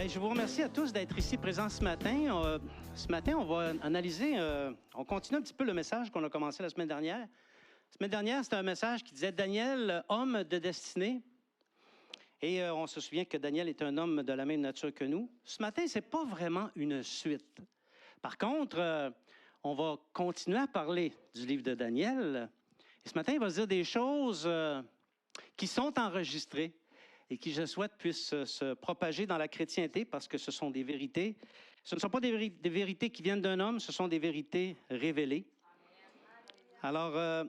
Bien, je vous remercie à tous d'être ici présents ce matin. On va analyser, on continue un petit peu le message qu'on a commencé la semaine dernière. La semaine dernière, c'était un message qui disait « Daniel, homme de destinée ». Et on se souvient que Daniel est un homme de la même nature que nous. Ce matin, ce n'est pas vraiment une suite. Par contre, on va continuer à parler du livre de Daniel. Et ce matin, il va se dire des choses qui sont enregistrées et qui, je souhaite, puissent se propager dans la chrétienté parce que ce sont des vérités. Ce ne sont pas des vérités qui viennent d'un homme, ce sont des vérités révélées. Alors,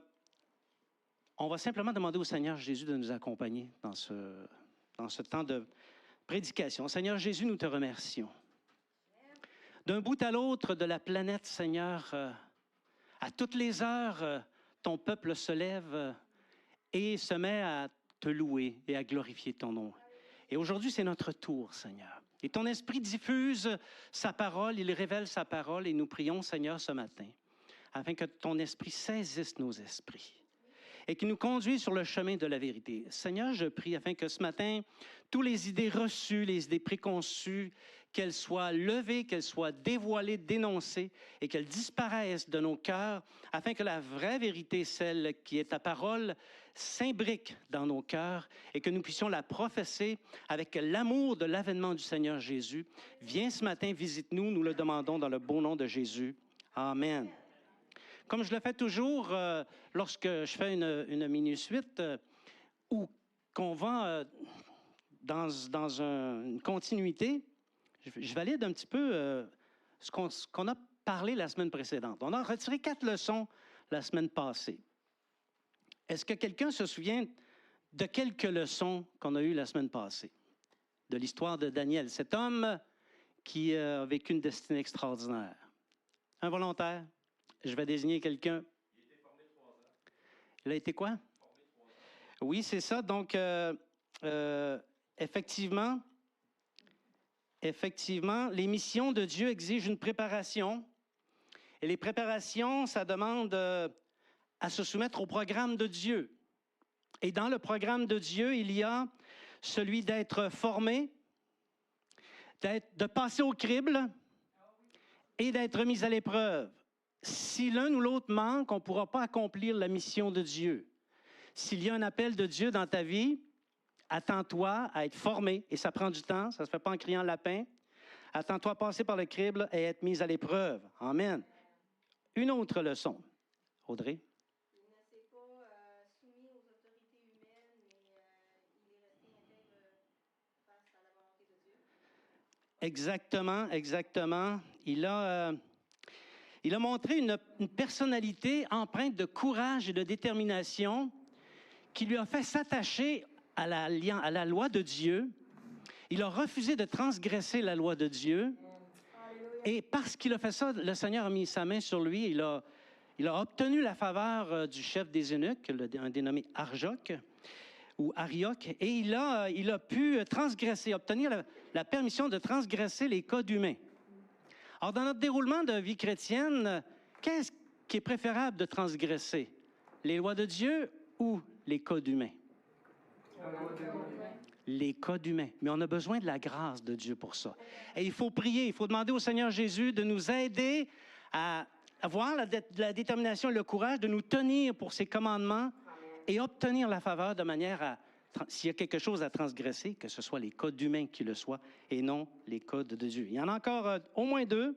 on va simplement demander au Seigneur Jésus de nous accompagner dans ce temps de prédication. Seigneur Jésus, nous te remercions. D'un bout à l'autre de la planète, Seigneur, à toutes les heures, ton peuple se lève et se met à te louer et à glorifier ton nom. Et aujourd'hui, c'est notre tour, Seigneur. Et ton esprit diffuse sa parole, il révèle sa parole et nous prions, Seigneur, ce matin, afin que ton esprit saisisse nos esprits et qu'il nous conduise sur le chemin de la vérité. Seigneur, je prie afin que ce matin, toutes les idées reçues, les idées préconçues, qu'elles soient levées, qu'elles soient dévoilées, dénoncées et qu'elles disparaissent de nos cœurs, afin que la vraie vérité, celle qui est ta parole, s'imbrique dans nos cœurs et que nous puissions la professer avec l'amour de l'avènement du Seigneur Jésus. Viens ce matin, visite-nous, nous le demandons dans le beau nom de Jésus. Amen. Comme je le fais toujours lorsque je fais une mini-suite ou qu'on va dans une continuité, je valide un petit peu ce qu'on a parlé la semaine précédente. On a retiré 4 leçons la semaine passée. Est-ce que quelqu'un se souvient de quelques leçons qu'on a eues la semaine passée? De l'histoire de Daniel, cet homme qui a vécu une destinée extraordinaire. Un volontaire? Je vais désigner quelqu'un. Il a été formé 3 ans. Il a été quoi? Formé 3 ans. Oui, c'est ça. Donc, effectivement, les missions de Dieu exigent une préparation. Et les préparations, ça demande à se soumettre au programme de Dieu. Et dans le programme de Dieu, il y a celui d'être formé, de passer au crible et d'être mis à l'épreuve. Si l'un ou l'autre manque, on ne pourra pas accomplir la mission de Dieu. S'il y a un appel de Dieu dans ta vie, attends-toi à être formé, et ça prend du temps, ça ne se fait pas en criant lapin. Attends-toi à passer par le crible et être mis à l'épreuve. Amen. Une autre leçon. Audrey? Il ne s'est pas soumis aux autorités humaines, mais il est resté intègre face à la volonté de Dieu. Exactement. Il a montré une personnalité empreinte de courage et de détermination qui lui a fait s'attacher à la loi de Dieu. Il a refusé de transgresser la loi de Dieu. Et parce qu'il a fait ça, le Seigneur a mis sa main sur lui. Il a obtenu la faveur du chef des eunuques, un dénommé Arioc, et il a pu transgresser, obtenir la permission de transgresser les codes humains. Alors, dans notre déroulement de vie chrétienne, qu'est-ce qui est préférable de transgresser? Les lois de Dieu ou les codes humains? Les codes humains. Mais on a besoin de la grâce de Dieu pour ça. Et il faut prier, il faut demander au Seigneur Jésus de nous aider à avoir la détermination et le courage de nous tenir pour ses commandements et obtenir la faveur de manière à, s'il y a quelque chose à transgresser, que ce soit les codes humains qui le soient et non les codes de Dieu. Il y en a encore au moins 2.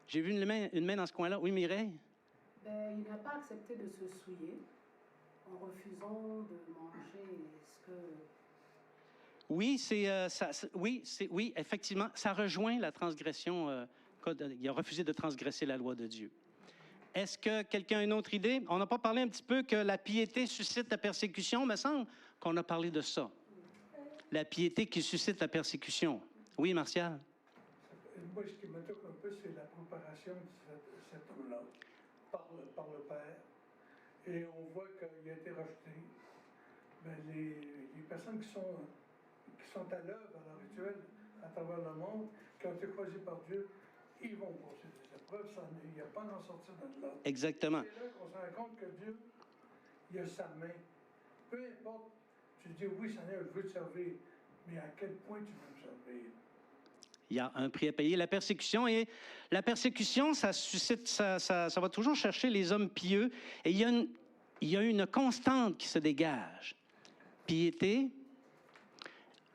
J'ai vu une main dans ce coin-là. Oui, Mireille? Il n'a pas accepté de se souiller en refusant de manger ce que... Oui, effectivement, ça rejoint la transgression. Il a refusé de transgresser la loi de Dieu. Est-ce que quelqu'un a une autre idée? On n'a pas parlé un petit peu que la piété suscite la persécution, il me semble qu'on a parlé de ça. La piété qui suscite la persécution. Oui, Martial? Moi, ce qui me touche un peu, c'est la préparation de cet homme-là par le Père. Et on voit qu'il a été rejeté. Ben, les personnes qui sont à l'œuvre, à l'heure actuelle, à travers le monde, qui ont été choisis par Dieu, ils vont passer des épreuves. Il n'y a pas d'en sortir de là. Exactement. C'est là qu'on se rend compte que Dieu, il a sa main. Peu importe, tu dis, oui, Seigneur, je veux te servir, mais à quel point tu veux me servir? Il y a un prix à payer, la persécution. Et la persécution, ça suscite, ça va toujours chercher les hommes pieux. Et il y a une constante qui se dégage. Piété,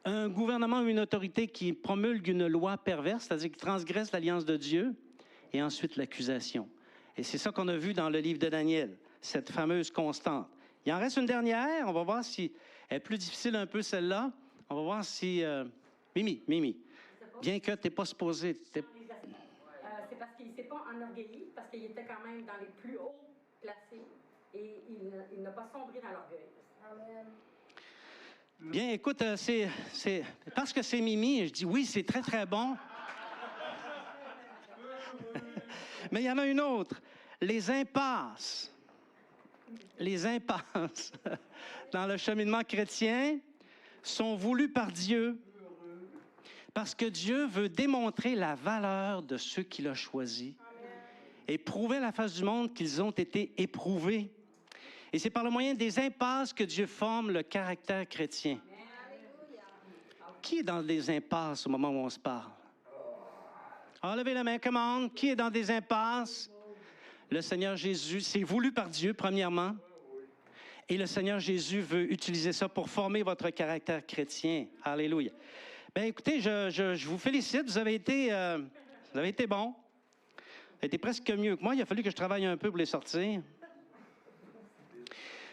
un gouvernement ou une autorité qui promulgue une loi perverse, c'est-à-dire qui transgresse l'alliance de Dieu, et ensuite l'accusation. Et c'est ça qu'on a vu dans le livre de Daniel, cette fameuse constante. Il en reste une dernière, on va voir si elle est plus difficile un peu celle-là. On va voir si... Mimi, bien que tu n'es pas supposé... C'est parce qu'il ne s'est pas enorgueilli, parce qu'il était quand même dans les plus hauts placés, et il n'a pas sombré dans l'orgueil. Amen. Bien, écoute, c'est parce que c'est Mimi, je dis oui, c'est très, très bon. Mais il y en a une autre. Les impasses dans le cheminement chrétien sont voulues par Dieu parce que Dieu veut démontrer la valeur de ceux qu'il a choisis et prouver à la face du monde qu'ils ont été éprouvés. Et c'est par le moyen des impasses que Dieu forme le caractère chrétien. Qui est dans des impasses au moment où on se parle? Ah, levez la main, commande. Qui est dans des impasses? Le Seigneur Jésus, c'est voulu par Dieu, premièrement. Et le Seigneur Jésus veut utiliser ça pour former votre caractère chrétien. Alléluia. Bien, écoutez, je vous félicite. Vous avez été bons. Vous avez été presque mieux que moi. Il a fallu que je travaille un peu pour les sortir.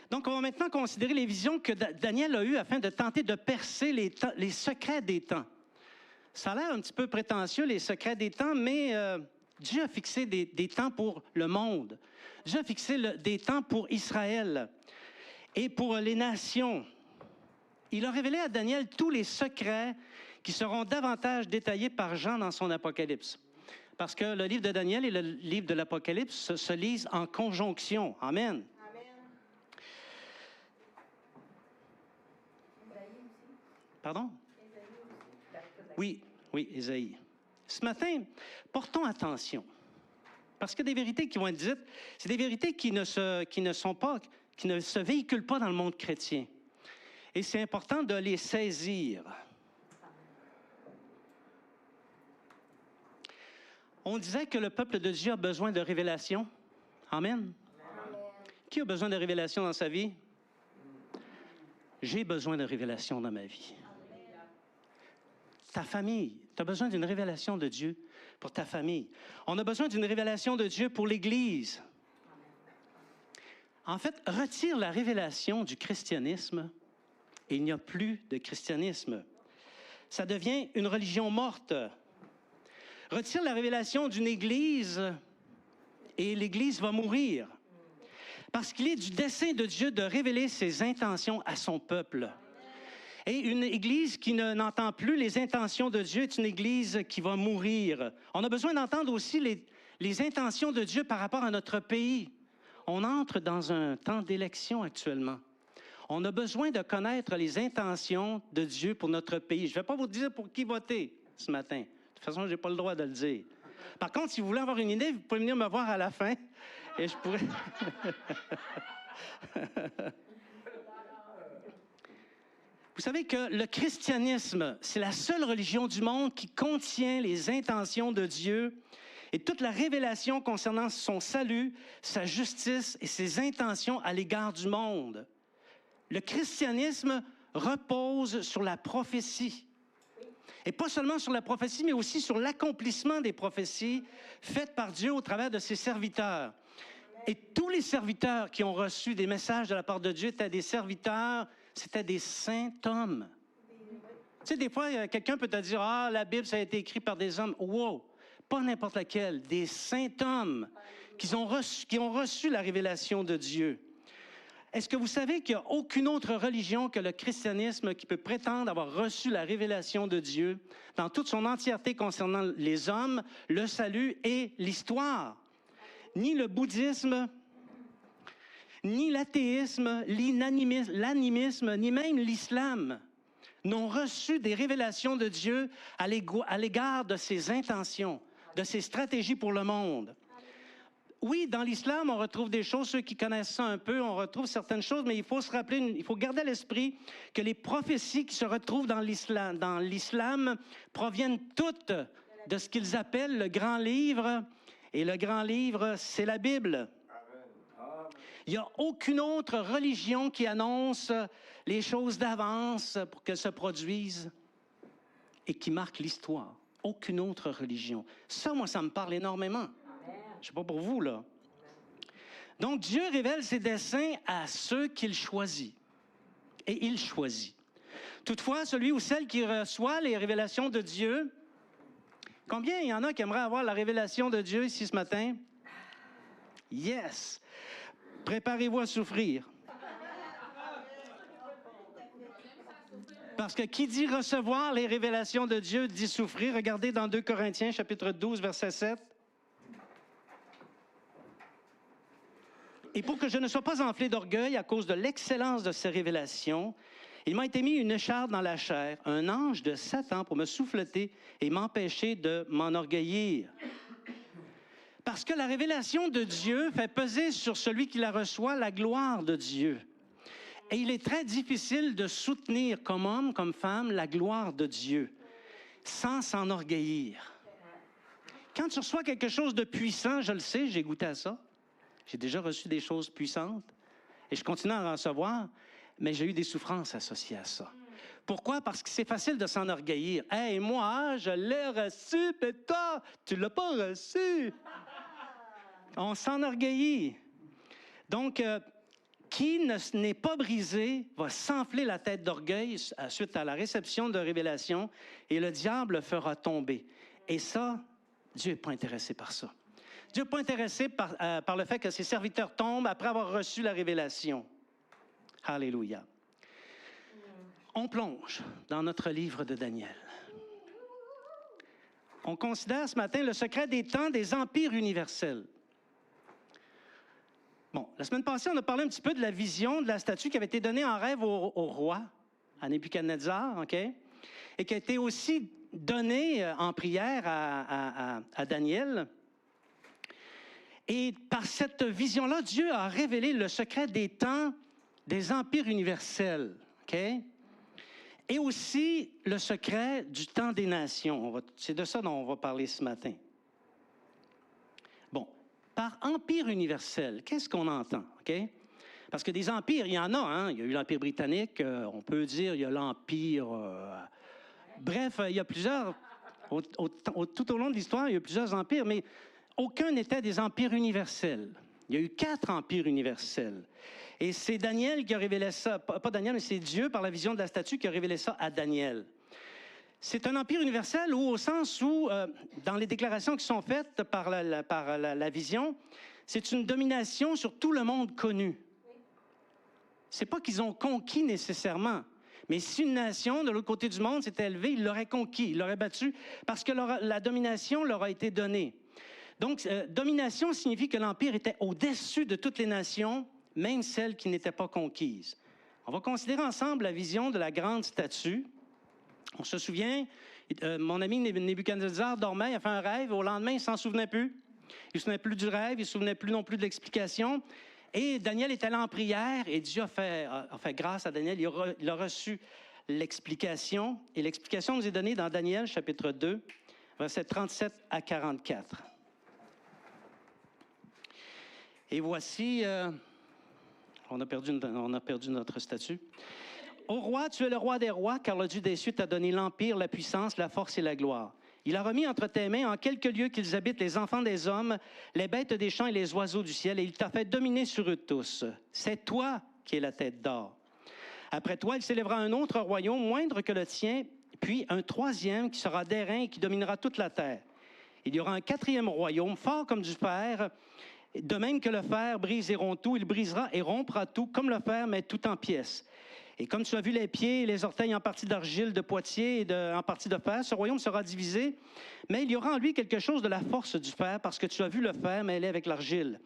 Donc, on va maintenant considérer les visions que Daniel a eues afin de tenter de percer les secrets des temps. Ça a l'air un petit peu prétentieux, les secrets des temps, mais Dieu a fixé des temps pour le monde. Dieu a fixé des temps pour Israël et pour les nations. Il a révélé à Daniel tous les secrets qui seront davantage détaillés par Jean dans son Apocalypse. Parce que le livre de Daniel et le livre de l'Apocalypse se lisent en conjonction. Amen. Pardon? Oui, Ésaïe. Ce matin, portons attention. Parce que des vérités qui vont être dites, c'est des vérités qui ne se véhiculent pas dans le monde chrétien. Et c'est important de les saisir. On disait que le peuple de Dieu a besoin de révélation. Amen. Qui a besoin de révélation dans sa vie? J'ai besoin de révélation dans ma vie. Ta famille, tu as besoin d'une révélation de Dieu pour ta famille. On a besoin d'une révélation de Dieu pour l'Église. En fait, retire la révélation du christianisme et il n'y a plus de christianisme. Ça devient une religion morte. Retire la révélation d'une Église et l'Église va mourir. Parce qu'il est du dessein de Dieu de révéler ses intentions à son peuple. Et une Église qui n'entend plus les intentions de Dieu est une Église qui va mourir. On a besoin d'entendre aussi les intentions de Dieu par rapport à notre pays. On entre dans un temps d'élection actuellement. On a besoin de connaître les intentions de Dieu pour notre pays. Je ne vais pas vous dire pour qui voter ce matin. De toute façon, je n'ai pas le droit de le dire. Par contre, si vous voulez avoir une idée, vous pouvez venir me voir à la fin et je pourrais... Vous savez que le christianisme, c'est la seule religion du monde qui contient les intentions de Dieu et toute la révélation concernant son salut, sa justice et ses intentions à l'égard du monde. Le christianisme repose sur la prophétie. Et pas seulement sur la prophétie, mais aussi sur l'accomplissement des prophéties faites par Dieu au travers de ses serviteurs. Et tous les serviteurs qui ont reçu des messages de la part de Dieu étaient des serviteurs, c'était des saints hommes. Tu sais, des fois, quelqu'un peut te dire « Ah, la Bible, ça a été écrit par des hommes. » Wow! Pas n'importe laquelle. Des saints hommes qui ont reçu la révélation de Dieu. Est-ce que vous savez qu'il n'y a aucune autre religion que le christianisme qui peut prétendre avoir reçu la révélation de Dieu dans toute son entièreté concernant les hommes, le salut et l'histoire? Ni le bouddhisme, ni l'athéisme, ni l'animisme, ni même l'islam n'ont reçu des révélations de Dieu à l'égard de ses intentions, de ses stratégies pour le monde. oui, dans l'islam, on retrouve des choses, ceux qui connaissent ça un peu, on retrouve certaines choses, mais il faut se rappeler, il faut garder à l'esprit que les prophéties qui se retrouvent dans l'islam proviennent toutes de ce qu'ils appellent le grand livre. Et le grand livre, c'est la Bible. Il n'y a aucune autre religion qui annonce les choses d'avance pour qu'elles se produisent et qui marque l'histoire. Aucune autre religion. Ça, moi, ça me parle énormément. Je ne sais pas pour vous, là. Donc, Dieu révèle ses desseins à ceux qu'il choisit. Et il choisit. Toutefois, celui ou celle qui reçoit les révélations de Dieu, combien il y en a qui aimeraient avoir la révélation de Dieu ici ce matin? Yes! Préparez-vous à souffrir. Parce que qui dit recevoir les révélations de Dieu dit souffrir. Regardez dans 2 Corinthiens, chapitre 12, verset 7. Et pour que je ne sois pas enflé d'orgueil à cause de l'excellence de ces révélations, il m'a été mis une écharpe dans la chair, un ange de Satan pour me souffleter et m'empêcher de m'enorgueillir. Parce que la révélation de Dieu fait peser sur celui qui la reçoit la gloire de Dieu. Et il est très difficile de soutenir comme homme, comme femme, la gloire de Dieu, sans s'enorgueillir. Quand tu reçois quelque chose de puissant, je le sais, j'ai goûté à ça. J'ai déjà reçu des choses puissantes et je continue à en recevoir, mais j'ai eu des souffrances associées à ça. Pourquoi? Parce que c'est facile de s'enorgueillir. « Hey, moi, je l'ai reçu, puis toi, tu ne l'as pas reçu. » On s'enorgueillit. Donc, qui n'est pas brisé va s'enfler la tête d'orgueil suite à la réception de révélation et le diable le fera tomber. Et ça, Dieu n'est pas intéressé par ça. Dieu n'est pas intéressé par le fait que ses serviteurs tombent après avoir reçu la révélation. Alléluia. On plonge dans notre livre de Daniel. On considère ce matin le secret des temps des empires universels. Bon, la semaine passée, on a parlé un petit peu de la vision de la statue qui avait été donnée en rêve au roi, à Nebuchadnezzar, OK? Et qui a été aussi donnée en prière à Daniel. Et par cette vision-là, Dieu a révélé le secret des temps des empires universels, OK? Et aussi le secret du temps des nations. C'est de ça dont on va parler ce matin. Bon, par empire universel, qu'est-ce qu'on entend, OK? Parce que des empires, il y en a, hein? Il y a eu l'Empire britannique, on peut dire, il y a l'Empire... Bref, il y a plusieurs... tout au long de l'histoire, il y a eu plusieurs empires, mais aucun n'était des empires universels. Il y a eu 4 empires universels. Et c'est Daniel qui a révélé ça, pas Daniel, mais c'est Dieu, par la vision de la statue, qui a révélé ça à Daniel. C'est un empire universel au sens où, dans les déclarations qui sont faites par la vision, c'est une domination sur tout le monde connu. C'est pas qu'ils ont conquis nécessairement, mais si une nation de l'autre côté du monde s'était élevée, ils l'auraient conquis, ils l'auraient battu, parce que la domination leur a été donnée. Donc, domination signifie que l'Empire était au-dessus de toutes les nations, même celles qui n'étaient pas conquises. On va considérer ensemble la vision de la grande statue. On se souvient, mon ami Nebuchadnezzar dormait, il a fait un rêve, au lendemain, il ne s'en souvenait plus. Il ne se souvenait plus du rêve, il ne se souvenait plus non plus de l'explication. Et Daniel est allé en prière, et Dieu a fait grâce à Daniel, il a reçu l'explication. Et l'explication nous est donnée dans Daniel, chapitre 2, versets 37 à 44. Et voici, on a perdu notre statut. Ô roi, tu es le roi des rois, car le Dieu des cieux t'a donné l'empire, la puissance, la force et la gloire. Il a remis entre tes mains en quelques lieux qu'ils habitent les enfants des hommes, les bêtes des champs et les oiseaux du ciel, et il t'a fait dominer sur eux tous. C'est toi qui es la tête d'or. Après toi, il s'élèvera un autre royaume, moindre que le tien, puis un troisième qui sera d'airain et qui dominera toute la terre. Il y aura un 4e royaume, fort comme du fer. De même que le fer brise et rompt tout, il brisera et rompra tout, comme le fer met tout en pièces. Et comme tu as vu les pieds et les orteils en partie d'argile, de Poitiers et en partie de fer, ce royaume sera divisé, mais il y aura en lui quelque chose de la force du fer, parce que tu as vu le fer mêlé avec l'argile.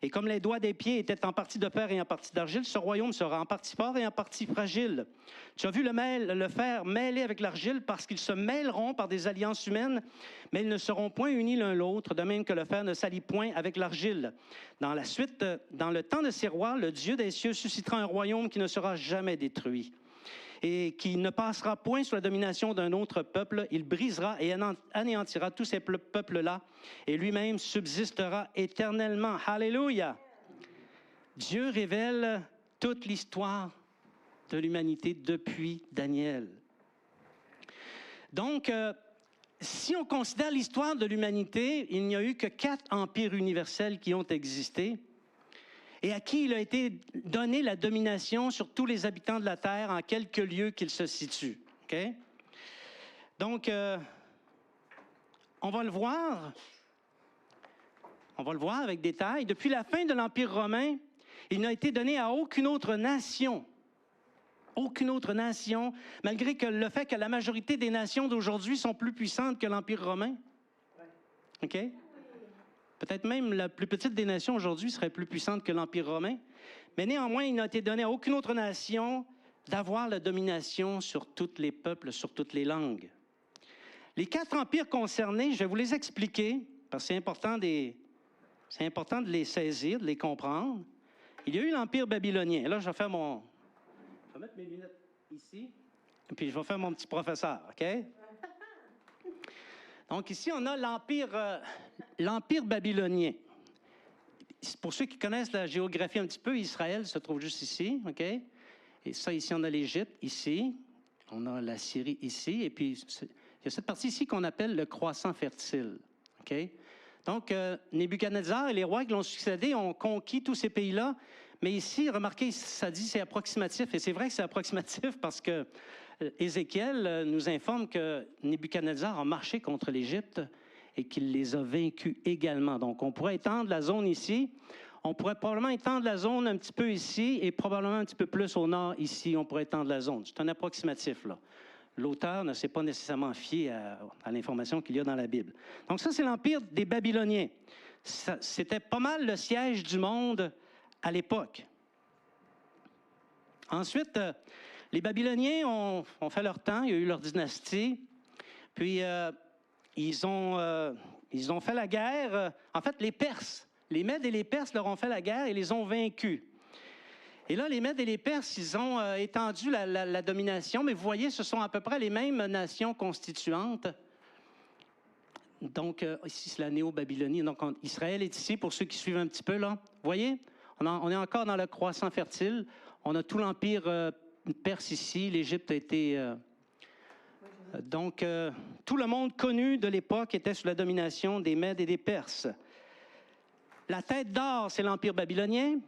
Et comme les doigts des pieds étaient en partie de fer et en partie d'argile, ce royaume sera en partie fort et en partie fragile. Tu as vu le fer mêlé avec l'argile parce qu'ils se mêleront par des alliances humaines, mais ils ne seront point unis l'un l'autre, de même que le fer ne s'allie point avec l'argile. Dans la suite, dans le temps de ces rois, le Dieu des cieux suscitera un royaume qui ne sera jamais détruit et qui ne passera point sous la domination d'un autre peuple. Il brisera et anéantira tous ces peuples-là, et lui-même subsistera éternellement. Alléluia! Dieu révèle toute l'histoire de l'humanité depuis Daniel. Donc, si on considère l'histoire de l'humanité, il n'y a eu que 4 empires universels qui ont existé, et à qui il a été donné la domination sur tous les habitants de la terre en quelques lieux qu'ils se situent. Okay? Donc, on va le voir avec détail. Depuis la fin de l'Empire romain, il n'a été donné à aucune autre nation, malgré que le fait que la majorité des nations d'aujourd'hui sont plus puissantes que l'Empire romain. OK? Peut-être même la plus petite des nations aujourd'hui serait plus puissante que l'Empire romain. Mais néanmoins, il n'a été donné à aucune autre nation d'avoir la domination sur tous les peuples, sur toutes les langues. Les 4 empires concernés, je vais vous les expliquer, parce que c'est important de les saisir, de les comprendre. Il y a eu l'Empire babylonien. Là, je vais mettre mes lunettes ici, et puis je vais faire mon petit professeur, OK? Donc ici, on a l'Empire babylonien. Pour ceux qui connaissent la géographie un petit peu, Israël se trouve juste ici, OK? Et ça, ici, on a l'Égypte, ici. On a la Syrie, ici. Et puis, il y a cette partie ici qu'on appelle le croissant fertile, OK? Donc, Nebuchadnezzar et les rois qui l'ont succédé ont conquis tous ces pays-là. Mais ici, remarquez, ça dit c'est approximatif. Et c'est vrai que c'est approximatif parce que Ézéchiel nous informe que Nebuchadnezzar a marché contre l'Égypte et qu'il les a vaincus également. Donc, on pourrait étendre la zone ici. On pourrait probablement étendre la zone un petit peu ici et probablement un petit peu plus au nord ici. On pourrait étendre la zone. C'est un approximatif, là. L'auteur ne s'est pas nécessairement fié à l'information qu'il y a dans la Bible. Donc, ça, c'est l'Empire des Babyloniens. C'était pas mal le siège du monde à l'époque. Ensuite, les Babyloniens ont fait leur temps, il y a eu leur dynastie, puis ils ont fait la guerre. En fait, les Perses, les Mèdes et les Perses leur ont fait la guerre et les ont vaincus. Et là, les Mèdes et les Perses, ils ont étendu la domination, mais vous voyez, ce sont à peu près les mêmes nations constituantes. Donc, ici, c'est la Néo-Babylonie. Donc, Israël est ici, pour ceux qui suivent un petit peu, là. Vous voyez, on est encore dans le croissant fertile. On a tout l'Empire perse ici. L'Égypte a été... Donc, tout le monde connu de l'époque était sous la domination des Mèdes et des Perses. La tête d'or, c'est l'Empire babylonien.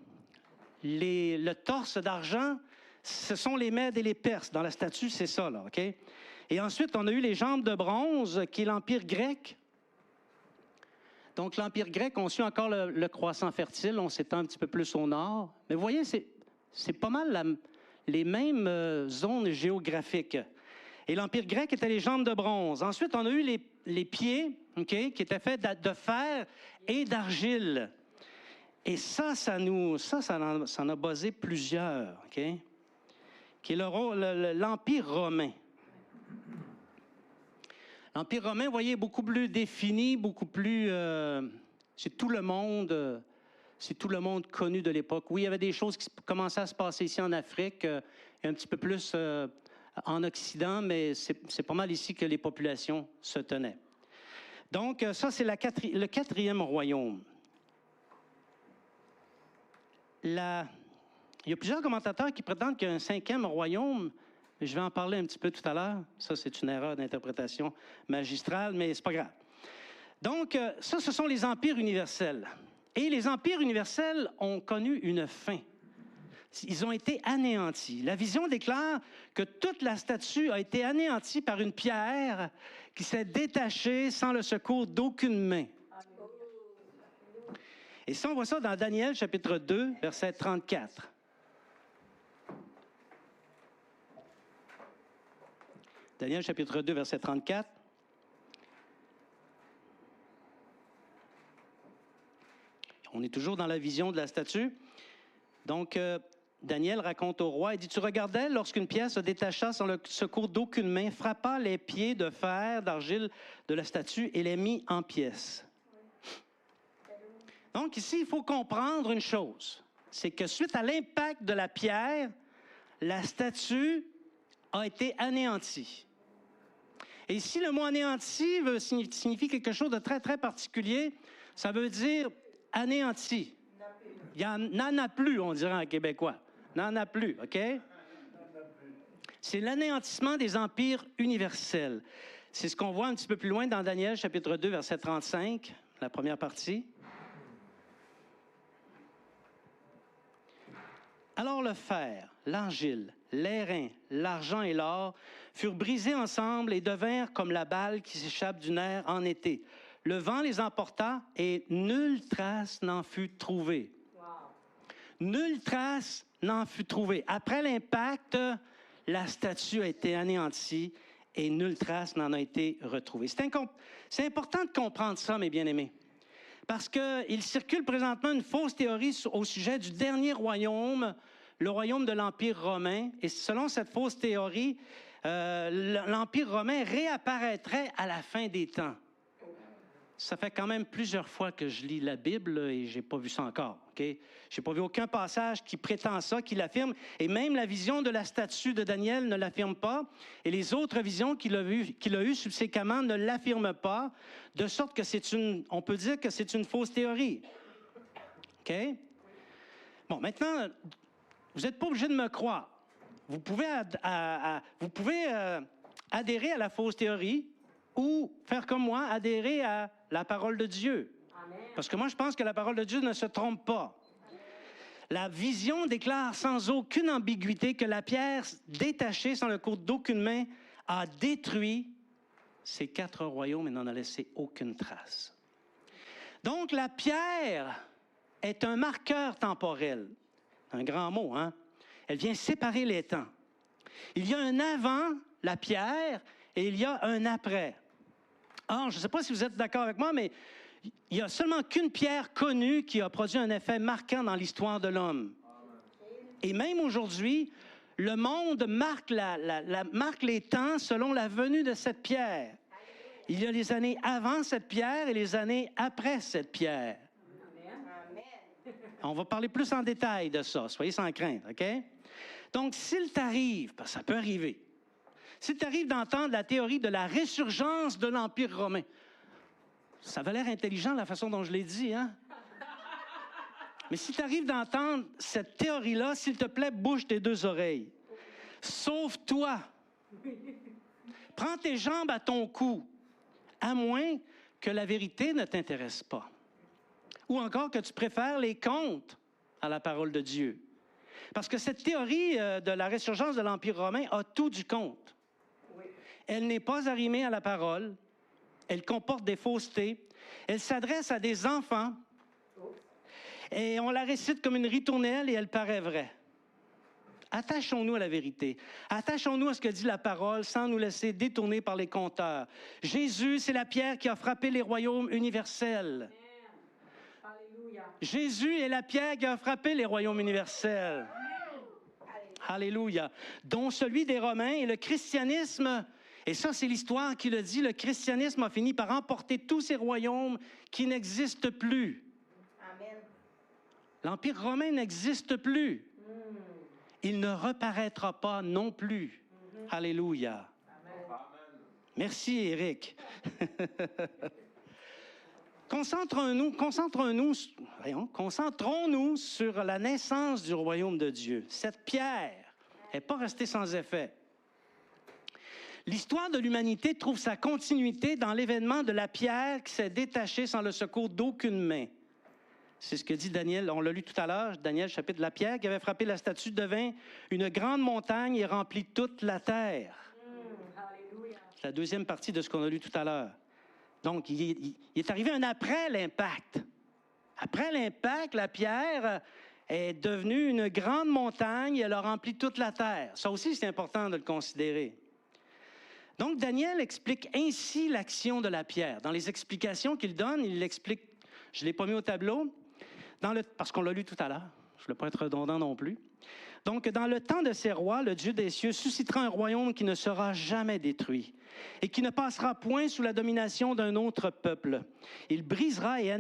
Le torse d'argent, ce sont les Mèdes et les Perses. Dans la statue, c'est ça, là, OK? Et ensuite, on a eu les jambes de bronze, qui est l'Empire grec. Donc, l'Empire grec, on suit encore le croissant fertile. On s'étend un petit peu plus au nord. Mais vous voyez, c'est pas mal les mêmes zones géographiques. Et l'Empire grec était les jambes de bronze. Ensuite, on a eu les pieds, OK, qui étaient faits de fer et d'argile. Et ça en a basé plusieurs, OK? Qui est l'Empire romain. L'Empire romain, vous voyez, beaucoup plus défini, beaucoup plus... c'est tout le monde connu de l'époque. Oui, il y avait des choses qui commençaient à se passer ici en Afrique, et un petit peu plus en Occident, mais c'est pas mal ici que les populations se tenaient. Donc, ça, c'est le 4e royaume. Il y a plusieurs commentateurs qui prétendent qu'il y a un 5e royaume. Je vais en parler un petit peu tout à l'heure. Ça, c'est une erreur d'interprétation magistrale, mais c'est pas grave. Donc, ça, ce sont les empires universels. Et les empires universels ont connu une fin. Ils ont été anéantis. La vision déclare que toute la statue a été anéantie par une pierre qui s'est détachée sans le secours d'aucune main. Et ça, on voit ça dans Daniel, chapitre 2, verset 34. Daniel, chapitre 2, verset 34. On est toujours dans la vision de la statue. Donc, Daniel raconte au roi, il dit, « Tu regardais lorsqu'une pièce se détacha sans le secours d'aucune main, frappa les pieds de fer, d'argile de la statue et les mit en pièces. » Donc ici, il faut comprendre une chose. C'est que suite à l'impact de la pierre, la statue a été anéantie. Et ici, le mot anéanti signifie quelque chose de très, très particulier. Ça veut dire anéanti. Il n'en a plus, on dirait en québécois. N'en a plus, OK? C'est l'anéantissement des empires universels. C'est ce qu'on voit un petit peu plus loin dans Daniel, chapitre 2, verset 35, la première partie. Alors le fer, l'argile, l'airain, l'argent et l'or furent brisés ensemble et devinrent comme la balle qui s'échappe du nerf en été. Le vent les emporta et nulle trace n'en fut trouvée. Wow. Nulle trace n'en fut trouvée. Après l'impact, la statue a été anéantie et nulle trace n'en a été retrouvée. C'est important de comprendre ça, mes bien-aimés. Parce qu'il circule présentement une fausse théorie au sujet du dernier royaume, le royaume de l'Empire romain. Et selon cette fausse théorie, l'Empire romain réapparaîtrait à la fin des temps. Ça fait quand même plusieurs fois que je lis la Bible et je n'ai pas vu ça encore. Okay? Je n'ai pas vu aucun passage qui prétend ça, qui l'affirme. Et même la vision de la statue de Daniel ne l'affirme pas. Et les autres visions qu'il a eues subséquemment ne l'affirment pas. De sorte que on peut dire que c'est une fausse théorie. OK? Bon, maintenant, vous n'êtes pas obligé de me croire. Vous pouvez adhérer à la fausse théorie ou faire comme moi, adhérer à la parole de Dieu. Amen. Parce que moi, je pense que la parole de Dieu ne se trompe pas. La vision déclare sans aucune ambiguïté que la pierre détachée sans le cours d'aucune main a détruit ces 4 royaumes et n'en a laissé aucune trace. Donc, la pierre est un marqueur temporel. Un grand mot, hein? Elle vient séparer les temps. Il y a un avant la pierre et il y a un après. Or, je ne sais pas si vous êtes d'accord avec moi, mais il n'y a seulement qu'une pierre connue qui a produit un effet marquant dans l'histoire de l'homme. Et même aujourd'hui, le monde marque les temps selon la venue de cette pierre. Il y a les années avant cette pierre et les années après cette pierre. On va parler plus en détail de ça, soyez sans crainte, OK? Donc, s'il t'arrive, parce que ça peut arriver, s'il t'arrive d'entendre la théorie de la résurgence de l'Empire romain, ça avait l'air intelligent la façon dont je l'ai dit, hein? Mais si t'arrives d'entendre cette théorie-là, s'il te plaît, bouge tes 2 oreilles. Sauve-toi. Prends tes jambes à ton cou, à moins que la vérité ne t'intéresse pas. Ou encore que tu préfères les contes à la parole de Dieu. Parce que cette théorie de la résurgence de l'Empire romain a tout du conte. Elle n'est pas arrimée à la parole. Elle comporte des faussetés. Elle s'adresse à des enfants. Et on la récite comme une ritournelle et elle paraît vraie. Attachons-nous à la vérité. Attachons-nous à ce que dit la parole sans nous laisser détourner par les conteurs. Jésus, c'est la pierre qui a frappé les royaumes universels. Jésus est la pierre qui a frappé les royaumes universels. Alléluia. Dont celui des Romains et le christianisme, et ça c'est l'histoire qui le dit, le christianisme a fini par emporter tous ces royaumes qui n'existent plus. Amen. L'Empire romain n'existe plus. Il ne reparaîtra pas non plus. Alléluia. Amen. Merci Éric. Concentrons-nous sur la naissance du royaume de Dieu. Cette pierre n'est pas restée sans effet. L'histoire de l'humanité trouve sa continuité dans l'événement de la pierre qui s'est détachée sans le secours d'aucune main. C'est ce que dit Daniel, on l'a lu tout à l'heure, Daniel chapitre, la pierre qui avait frappé la statue devint une grande montagne et remplit toute la terre. C'est la deuxième partie de ce qu'on a lu tout à l'heure. Donc, il est arrivé un après l'impact. Après l'impact, la pierre est devenue une grande montagne et elle a rempli toute la terre. Ça aussi, c'est important de le considérer. Donc, Daniel explique ainsi l'action de la pierre. Dans les explications qu'il donne, il l'explique, je ne l'ai pas mis au tableau. parce qu'on l'a lu tout à l'heure, je ne voulais pas être redondant non plus. Donc, dans le temps de ces rois, le Dieu des cieux suscitera un royaume qui ne sera jamais détruit et qui ne passera point sous la domination d'un autre peuple. Il brisera et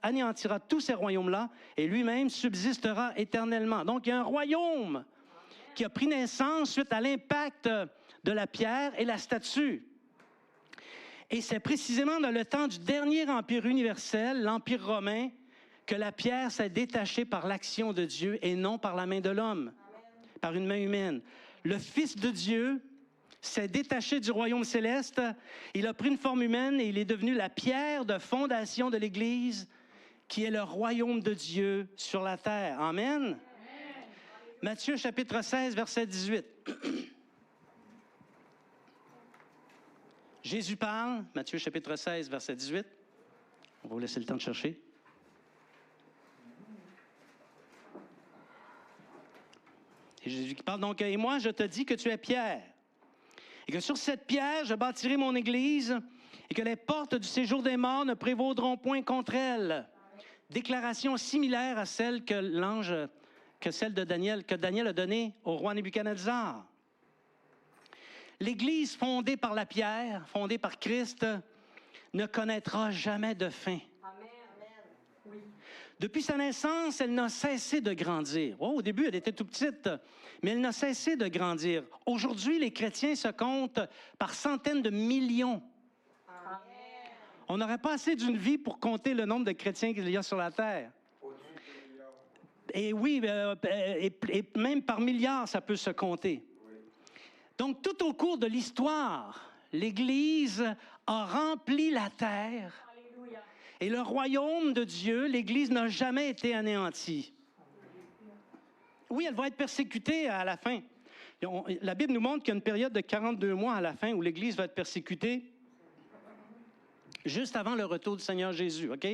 anéantira tous ces royaumes-là et lui-même subsistera éternellement. Donc, il y a un royaume qui a pris naissance suite à l'impact de la pierre et la statue. Et c'est précisément dans le temps du dernier empire universel, l'Empire romain, que la pierre s'est détachée par l'action de Dieu et non par la main de l'homme, par une main humaine. Le Fils de Dieu s'est détaché du royaume céleste, il a pris une forme humaine et il est devenu la pierre de fondation de l'Église, qui est le royaume de Dieu sur la terre. Amen. Amen. Matthieu chapitre 16, verset 18. Jésus parle, Matthieu chapitre 16, verset 18. On va vous laisser le temps de chercher. Et Jésus qui parle donc, « Et moi, je te dis que tu es Pierre, et que sur cette pierre, je bâtirai mon Église, et que les portes du séjour des morts ne prévaudront point contre elle. » Déclaration similaire à celle que Daniel a donnée au roi Nebuchadnezzar. L'Église fondée par la pierre, fondée par Christ, ne connaîtra jamais de fin. Amen. Oui. Depuis sa naissance, elle n'a cessé de grandir. Oh, au début, elle était tout petite, mais elle n'a cessé de grandir. Aujourd'hui, les chrétiens se comptent par centaines de millions. Amen. On n'aurait pas assez d'une vie pour compter le nombre de chrétiens qu'il y a sur la terre. Et oui, et même par milliards, ça peut se compter. Donc, tout au cours de l'histoire, l'Église a rempli la terre. Alléluia. Et le royaume de Dieu, l'Église n'a jamais été anéantie. Oui, elle va être persécutée à la fin. La Bible nous montre qu'il y a une période de 42 mois à la fin où l'Église va être persécutée, juste avant le retour du Seigneur Jésus, OK?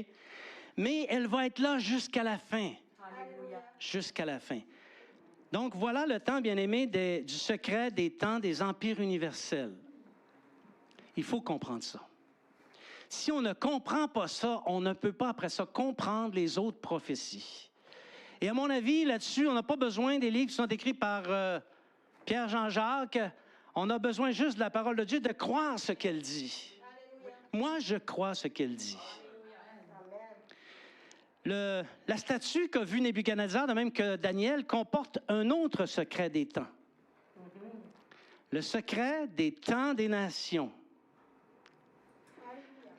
Mais elle va être là jusqu'à la fin. Alléluia. Jusqu'à la fin. Donc, voilà le temps, bien-aimé, du secret des temps des empires universels. Il faut comprendre ça. Si on ne comprend pas ça, on ne peut pas, après ça, comprendre les autres prophéties. Et à mon avis, là-dessus, on n'a pas besoin des livres qui sont écrits par Pierre-Jean-Jacques. On a besoin juste de la parole de Dieu, de croire ce qu'elle dit. Moi, je crois ce qu'elle dit. La statue qu'a vue Nebuchadnezzar, de même que Daniel, comporte un autre secret des temps. Le secret des temps des nations.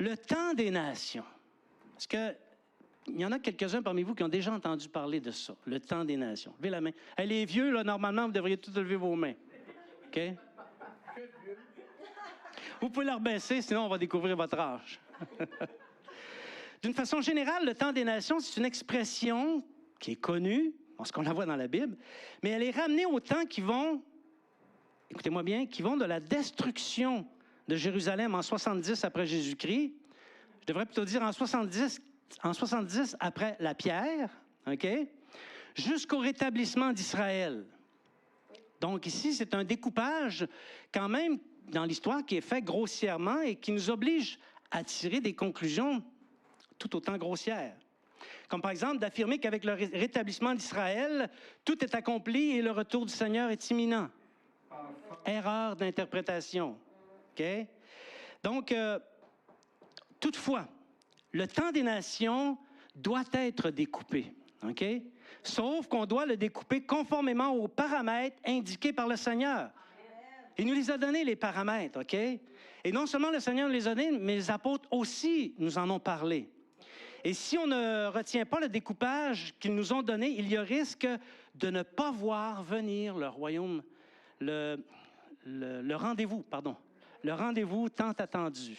Le temps des nations. Est-ce qu'il y en a quelques-uns parmi vous qui ont déjà entendu parler de ça, le temps des nations? Levez la main. Hey, les vieux, là, normalement, vous devriez tous lever vos mains. OK? Vous pouvez leur baisser, sinon on va découvrir votre âge. D'une façon générale, le temps des nations, c'est une expression qui est connue, parce qu'on la voit dans la Bible, mais elle est ramenée aux temps qui vont, écoutez-moi bien, qui vont de la destruction de Jérusalem en 70 après Jésus-Christ, je devrais plutôt dire en 70 après la pierre, OK, jusqu'au rétablissement d'Israël. Donc ici, c'est un découpage quand même dans l'histoire qui est fait grossièrement et qui nous oblige à tirer des conclusions tout autant grossières. Comme par exemple d'affirmer qu'avec le rétablissement d'Israël, tout est accompli et le retour du Seigneur est imminent. Erreur d'interprétation. OK? Donc, toutefois, le temps des nations doit être découpé. OK? Sauf qu'on doit le découper conformément aux paramètres indiqués par le Seigneur. Il nous les a donnés, les paramètres, OK? Et non seulement le Seigneur nous les a donnés, mais les apôtres aussi nous en ont parlé. Et si on ne retient pas le découpage qu'ils nous ont donné, il y a risque de ne pas voir venir le royaume, le rendez-vous, pardon, le rendez-vous tant attendu.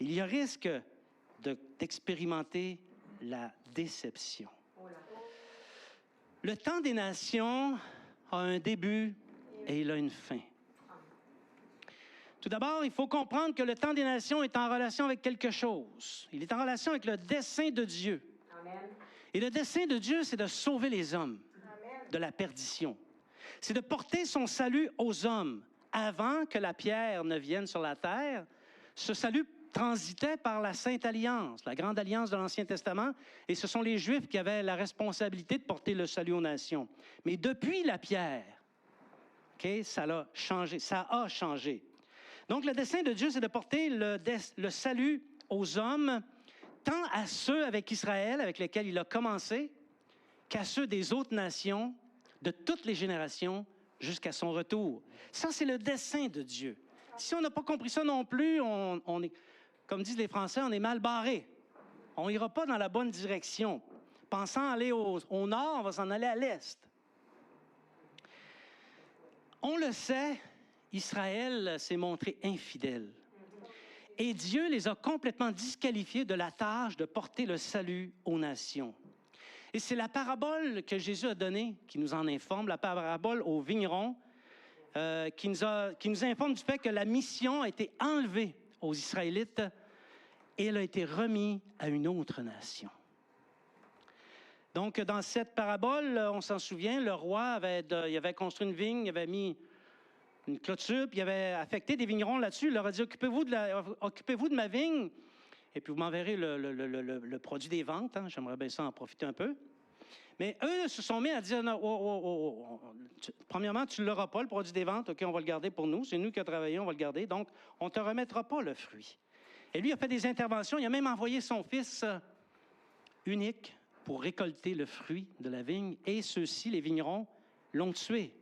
Il y a risque d'expérimenter la déception. Le temps des nations a un début et il a une fin. Tout d'abord, il faut comprendre que le temps des nations est en relation avec quelque chose. Il est en relation avec le dessein de Dieu. Amen. Et le dessein de Dieu, c'est de sauver les hommes de la perdition. C'est de porter son salut aux hommes avant que la pierre ne vienne sur la terre. Ce salut transitait par la Sainte Alliance, la grande alliance de l'Ancien Testament, et ce sont les Juifs qui avaient la responsabilité de porter le salut aux nations. Mais depuis la pierre, okay, ça a changé. Donc, le dessein de Dieu, c'est de porter le salut aux hommes, tant à ceux avec Israël, avec lesquels il a commencé, qu'à ceux des autres nations, de toutes les générations, jusqu'à son retour. Ça, c'est le dessein de Dieu. Si on n'a pas compris ça non plus, on est, comme disent les Français, on est mal barré. On n'ira pas dans la bonne direction. Pensant aller au nord, on va s'en aller à l'est. On le sait, Israël s'est montré infidèle. Et Dieu les a complètement disqualifiés de la tâche de porter le salut aux nations. Et c'est la parabole que Jésus a donnée qui nous en informe, la parabole aux vignerons, qui nous informe du fait que la mission a été enlevée aux Israélites et elle a été remise à une autre nation. Donc, dans cette parabole, on s'en souvient, le roi il avait construit une vigne, il avait mis une clôture, puis il avait affecté des vignerons là-dessus. Il leur a dit, occupez-vous de ma vigne, et puis vous m'enverrez le produit des ventes. Hein. J'aimerais bien ça en profiter un peu. Mais eux se sont mis à dire, non, premièrement, tu ne l'auras pas, le produit des ventes. OK, on va le garder pour nous. C'est nous qui avons travaillé, on va le garder. Donc, on ne te remettra pas le fruit. Et lui a fait des interventions. Il a même envoyé son fils unique pour récolter le fruit de la vigne. Et ceux-ci, les vignerons, l'ont tué.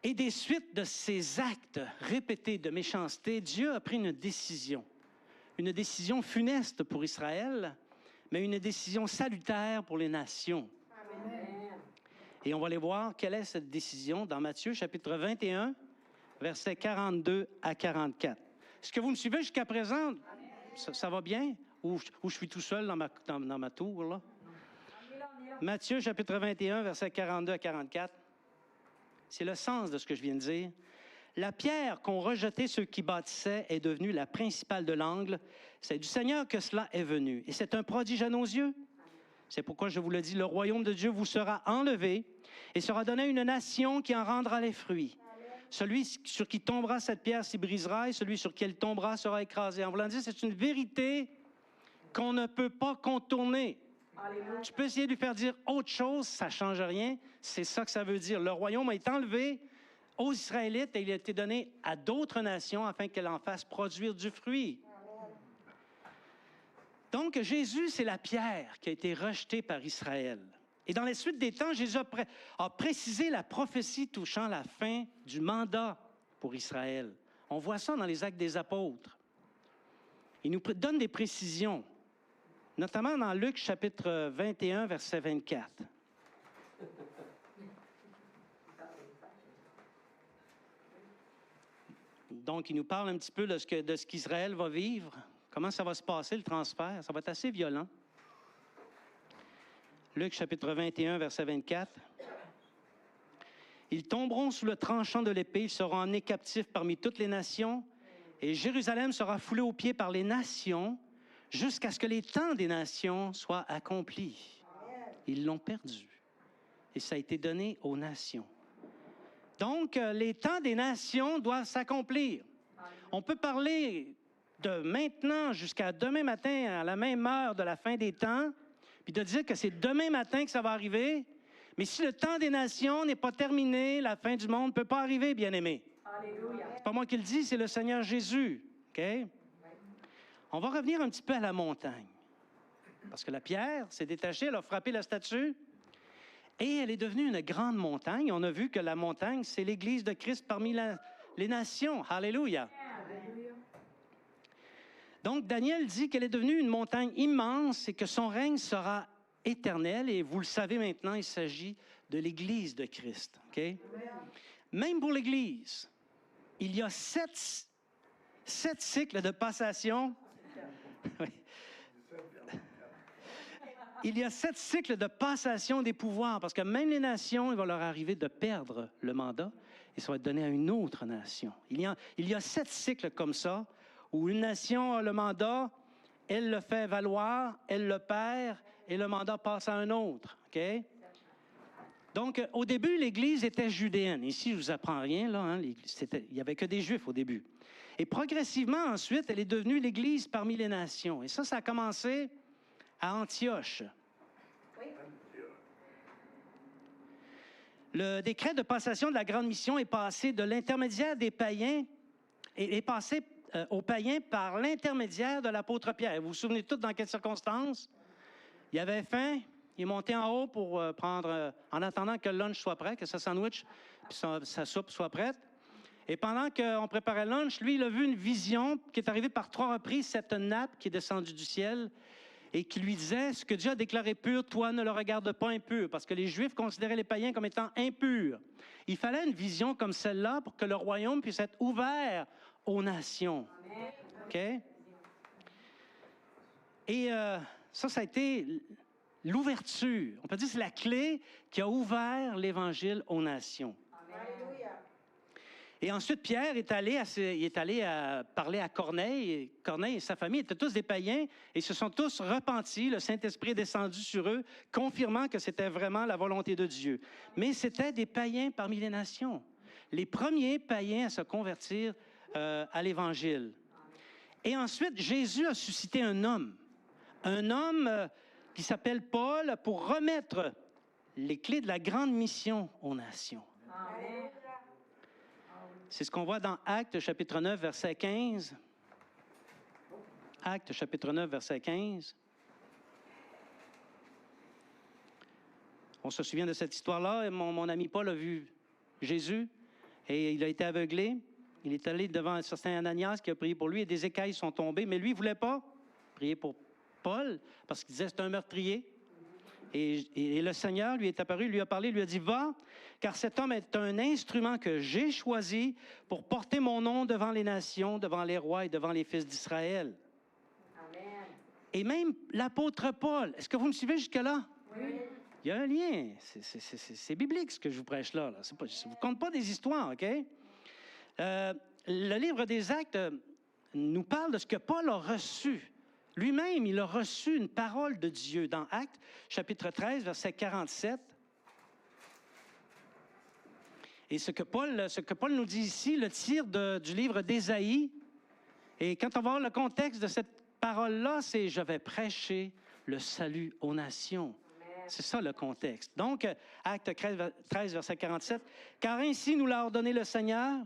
Et des suites de ces actes répétés de méchanceté, Dieu a pris une décision funeste pour Israël, mais une décision salutaire pour les nations. Amen. Et on va aller voir quelle est cette décision dans Matthieu, chapitre 21, versets 42 à 44. Est-ce que vous me suivez jusqu'à présent? Ça va bien? Ou je suis tout seul dans ma tour, là? Matthieu, chapitre 21, versets 42 à 44. C'est le sens de ce que je viens de dire. La pierre qu'ont rejetée ceux qui bâtissaient est devenue la principale de l'angle. C'est du Seigneur que cela est venu. Et c'est un prodige à nos yeux. C'est pourquoi je vous le dis, le royaume de Dieu vous sera enlevé et sera donné à une nation qui en rendra les fruits. Celui sur qui tombera cette pierre s'y brisera et celui sur qui elle tombera sera écrasé. En voulant dire, c'est une vérité qu'on ne peut pas contourner. Alléluia. Tu peux essayer de lui faire dire autre chose, ça ne change rien. C'est ça que ça veut dire. Le royaume a été enlevé aux Israélites et il a été donné à d'autres nations afin qu'elles en fassent produire du fruit. Donc, Jésus, c'est la pierre qui a été rejetée par Israël. Et dans la suite des temps, Jésus a précisé la prophétie touchant la fin du mandat pour Israël. On voit ça dans les Actes des Apôtres. Il nous donne des précisions, notamment dans Luc, chapitre 21, verset 24. Donc, il nous parle un petit peu de ce qu'Israël va vivre, comment ça va se passer, le transfert. Ça va être assez violent. Luc, chapitre 21, verset 24. Ils tomberont sous le tranchant de l'épée, ils seront emmenés captifs parmi toutes les nations, et Jérusalem sera foulée aux pieds par les nations, jusqu'à ce que les temps des nations soient accomplis. Ils l'ont perdu. Et ça a été donné aux nations. Donc, les temps des nations doivent s'accomplir. On peut parler de maintenant jusqu'à demain matin, à la même heure de la fin des temps, puis de dire que c'est demain matin que ça va arriver. Mais si le temps des nations n'est pas terminé, la fin du monde ne peut pas arriver, bien-aimés. Alléluia. C'est pas moi qui le dis, c'est le Seigneur Jésus. OK? On va revenir un petit peu à la montagne. Parce que la pierre s'est détachée, elle a frappé la statue. Et elle est devenue une grande montagne. On a vu que la montagne, c'est l'Église de Christ parmi les nations. Alléluia. Alléluia. Donc, Daniel dit qu'elle est devenue une montagne immense et que son règne sera éternel. Et vous le savez maintenant, il s'agit de l'Église de Christ. Okay? Même pour l'Église, il y a sept cycles de passation. Il y a 7 cycles de passation des pouvoirs, parce que même les nations, il va leur arriver de perdre le mandat et ça va être donné à une autre nation. Il y a 7 cycles comme ça, où une nation a le mandat, elle le fait valoir, elle le perd, et le mandat passe à un autre. Okay? Donc, au début, l'Église était judéenne. Ici, je ne vous apprends rien, là. Hein, il n'y avait que des Juifs au début. Et progressivement, ensuite, elle est devenue l'Église parmi les nations. Et ça a commencé à Antioche. Le décret de passation de la grande mission est passé de l'intermédiaire des païens et est passé aux païens par l'intermédiaire de l'apôtre Pierre. Vous vous souvenez tous dans quelles circonstances? Il avait faim, il est monté en haut pour prendre, en attendant que le lunch soit prêt, que sa sandwich puis sa soupe soit prête. Et pendant qu'on préparait le lunch, lui, il a vu une vision qui est arrivée par 3 reprises, cette nappe qui est descendue du ciel et qui lui disait, ce que Dieu a déclaré pur, toi ne le regarde pas impur, parce que les Juifs considéraient les païens comme étant impurs. Il fallait une vision comme celle-là pour que le royaume puisse être ouvert aux nations. OK? Et ça a été l'ouverture. On peut dire que c'est la clé qui a ouvert l'Évangile aux nations. Et ensuite, Pierre est allé parler à Corneille. Corneille et sa famille étaient tous des païens et se sont tous repentis. Le Saint-Esprit est descendu sur eux, confirmant que c'était vraiment la volonté de Dieu. Mais c'était des païens parmi les nations. Les premiers païens à se convertir à l'Évangile. Et ensuite, Jésus a suscité un homme qui s'appelle Paul pour remettre les clés de la grande mission aux nations. Amen. C'est ce qu'on voit dans Actes, chapitre 9, verset 15. Actes, chapitre 9, verset 15. On se souvient de cette histoire-là. Mon ami Paul a vu Jésus et il a été aveuglé. Il est allé devant un certain Ananias qui a prié pour lui et des écailles sont tombées. Mais lui, il ne voulait pas prier pour Paul parce qu'il disait que c'est un meurtrier. Et le Seigneur lui est apparu, lui a parlé, lui a dit, va, car cet homme est un instrument que j'ai choisi pour porter mon nom devant les nations, devant les rois et devant les fils d'Israël. Amen. Et même l'apôtre Paul, est-ce que vous me suivez jusque-là? Oui. Il y a un lien. C'est biblique ce que je vous prêche là. Je ne vous compte pas des histoires, OK? Le livre des Actes nous parle de ce que Paul a reçu. Lui-même, il a reçu une parole de Dieu dans Actes, chapitre 13, verset 47. Et ce que Paul nous dit ici, le tire du livre d'Ésaïe. Et quand on va voir le contexte de cette parole-là, c'est « Je vais prêcher le salut aux nations ». C'est ça le contexte. Donc, Actes 13, verset 47. « Car ainsi nous l'a ordonné le Seigneur,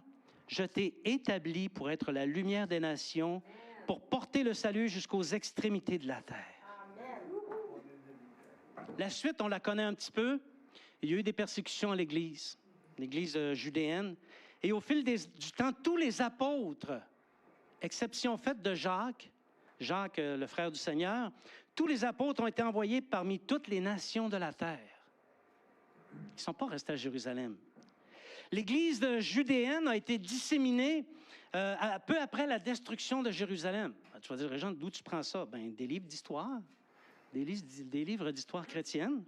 je t'ai établi pour être la lumière des nations, pour porter le salut jusqu'aux extrémités de la terre. » La suite, on la connaît un petit peu. Il y a eu des persécutions à l'Église judéenne. Et au fil du temps, tous les apôtres, exception faite de Jacques, le frère du Seigneur, tous les apôtres ont été envoyés parmi toutes les nations de la terre. Ils ne sont pas restés à Jérusalem. L'Église judéenne a été disséminée peu après la destruction de Jérusalem. Tu vas dire, Régent, d'où tu prends ça? Bien, des livres d'histoire, des livres d'histoire chrétienne.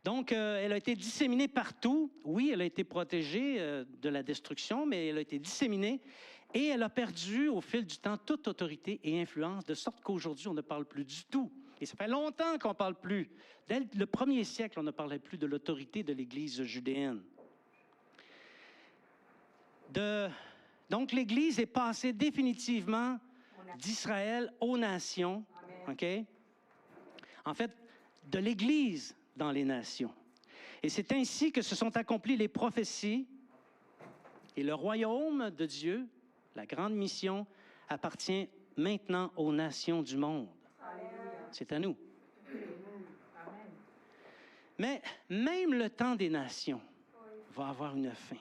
Donc, elle a été disséminée partout. Oui, elle a été protégée de la destruction, mais elle a été disséminée et elle a perdu au fil du temps toute autorité et influence, de sorte qu'aujourd'hui, on ne parle plus du tout. Et ça fait longtemps qu'on ne parle plus. Dès le 1er siècle, on ne parlait plus de l'autorité de l'Église judéenne. Donc, l'Église est passée définitivement d'Israël aux nations. OK? En fait, de l'Église dans les nations. Et c'est ainsi que se sont accomplies les prophéties et le royaume de Dieu, la grande mission, appartient maintenant aux nations du monde. C'est à nous. Mais même le temps des nations va avoir une fin.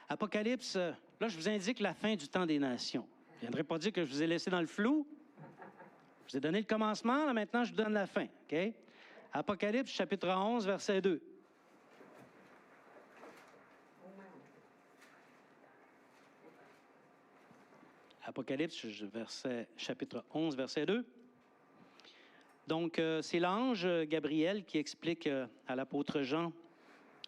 Apocalypse, là, je vous indique la fin du temps des nations. Je ne viendrai pas dire que je vous ai laissé dans le flou. Je vous ai donné le commencement, là, maintenant, je vous donne la fin. OK? Apocalypse, chapitre 11, verset 2. Apocalypse, chapitre 11, verset 2. Donc, c'est l'ange Gabriel qui explique à l'apôtre Jean,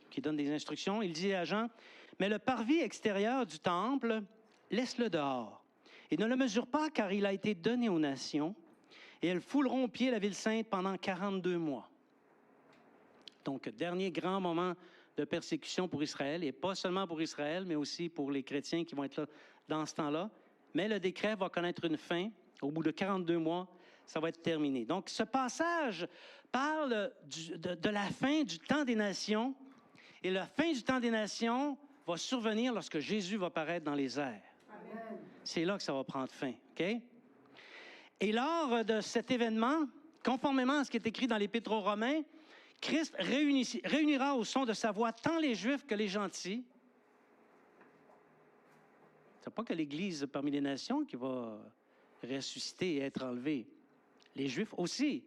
qui donne des instructions. Il dit à Jean, « Mais le parvis extérieur du temple, laisse-le dehors. Et ne le mesure pas, car il a été donné aux nations, et elles fouleront au pied la ville sainte pendant 42 mois. » Donc, dernier grand moment de persécution pour Israël, et pas seulement pour Israël, mais aussi pour les chrétiens qui vont être là dans ce temps-là. Mais le décret va connaître une fin. Au bout de 42 mois, ça va être terminé. Donc, ce passage parle de la fin du temps des nations, et la fin du temps des nations va survenir lorsque Jésus va paraître dans les airs. Amen. C'est là que ça va prendre fin, OK? Et lors de cet événement, conformément à ce qui est écrit dans l'Épître aux Romains, Christ réunira au son de sa voix tant les Juifs que les gentils. Ce n'est pas que l'Église parmi les nations qui va ressusciter et être enlevée. Les Juifs aussi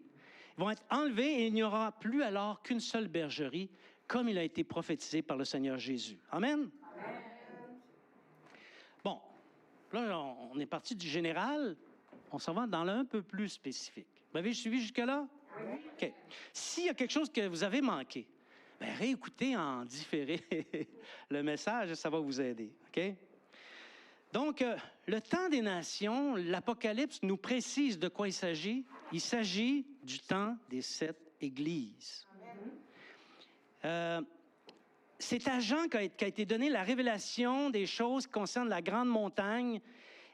vont être enlevés et il n'y aura plus alors qu'une seule bergerie, comme il a été prophétisé par le Seigneur Jésus. Amen? Amen. Bon, là, on est parti du général, on s'en va dans l'un peu plus spécifique. Vous m'avez suivi jusque-là? Oui. OK. S'il y a quelque chose que vous avez manqué, bien, réécoutez en différé le message, ça va vous aider. OK? Donc, le temps des nations, l'Apocalypse nous précise de quoi il s'agit. Il s'agit du temps des 7 églises. C'est à Jean qu'a été donnée la révélation des choses qui concernent la grande montagne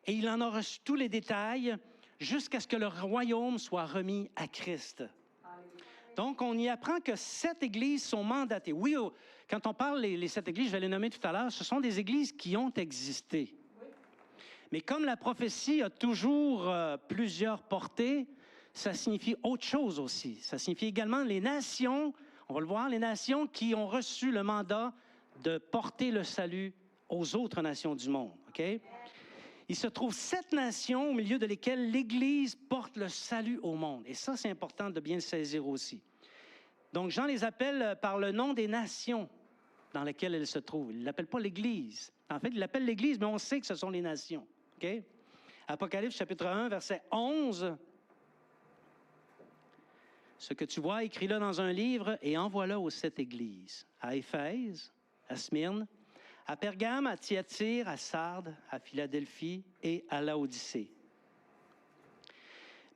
et il en a reçu tous les détails jusqu'à ce que le royaume soit remis à Christ. Donc, on y apprend que 7 églises sont mandatées. Oui, quand on parle les 7 églises, je vais les nommer tout à l'heure, ce sont des églises qui ont existé. Mais comme la prophétie a toujours plusieurs portées, ça signifie autre chose aussi. Ça signifie également les nations, on va le voir, les nations qui ont reçu le mandat de porter le salut aux autres nations du monde. OK? Il se trouve 7 nations au milieu de lesquelles l'Église porte le salut au monde. Et ça, c'est important de bien le saisir aussi. Donc, Jean les appelle par le nom des nations dans lesquelles elles se trouvent. Il ne l'appelle pas l'Église. En fait, il l'appelle l'Église, mais on sait que ce sont les nations. OK? Apocalypse, chapitre 1, verset 11. Ce que tu vois, écris-le dans un livre et envoie-le aux 7 églises. À Éphèse, à Smyrne, à Pergame, à Thyatire, à Sardes, à Philadelphie et à Laodicée.